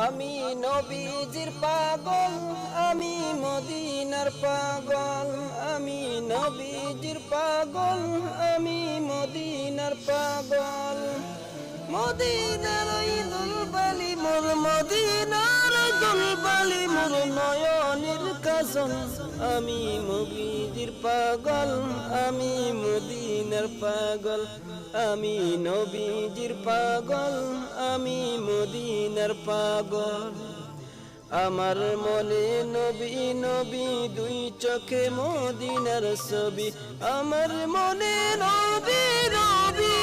আমি নবীজির পাগল, আমি মদিনার পাগল। আমি নবীজির পাগল, আমি মদিনার পাগল। মদিনার দুলবালি মোর, মদিনার দুলবালি মোর নয়নের কাজল। আমি নবীজির পাগল, আমি মদিনার পাগল। আমি নবীজির পাগল, আমি মদিনার পাগল। আমার মনে নবী নবী, দুই চোখে মদিনার ছবি। আমার মনে নবী নবী,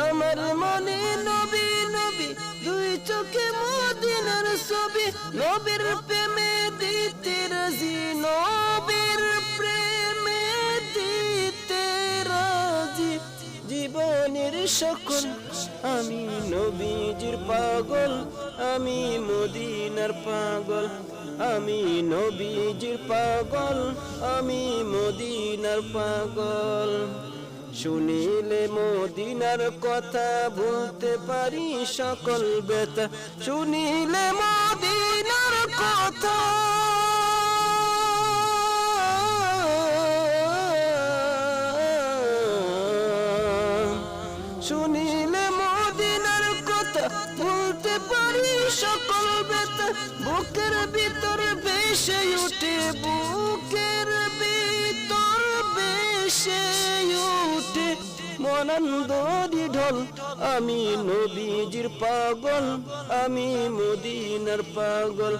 আমার মনে নবী নবী, দুই চোখে মদিনার ছবি। নবীর প্রেমে দিতে রাজি, নবীর প্রেমে দিতে রাজি জীবনের সকল। আমি নবীজির পাগল, আমি মদিনার পাগল। আমি নবীজির পাগল, আমি মদিনার পাগল। শুনিলে মদিনার কথা বলতে পারি সকল ব্যথা। শুনিলে মদিনার কথা, শুনিলে মদিনার কথা বলতে পারি সকল ব্যথা। বুকের ভিতর ভেসে উঠে, বুকের ভিতর ভেসে উঠে মনান্দরি ঢল। আমি নবীজির পাগল, আমি মদিনার পাগল।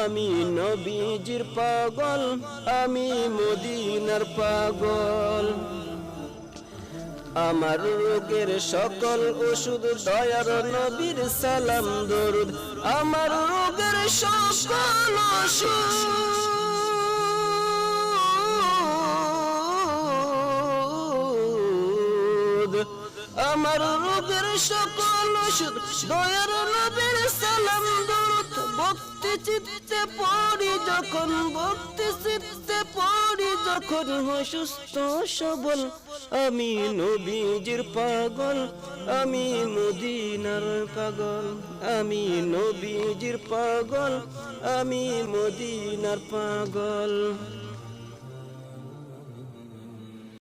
আমি নবীজির পাগল, আমি মদিনার পাগল। আমার রোগের সকল ওষুধ দয়ার নবীর সালাম দরুদ। আমার রোগের সকল ওষুধ, আমার রোগের সকল ওষুধ দয়ার নবীর সালাম দরুদ। ভক্তি চিত্তে পড়ি যখন, ভক্তি চিত্তে পড়ি যখন হই সুস্থ সবল। আমি নবীজির পাগল, আমি মদিনার পাগল। আমি নবীজির পাগল, আমি মদিনার পাগল।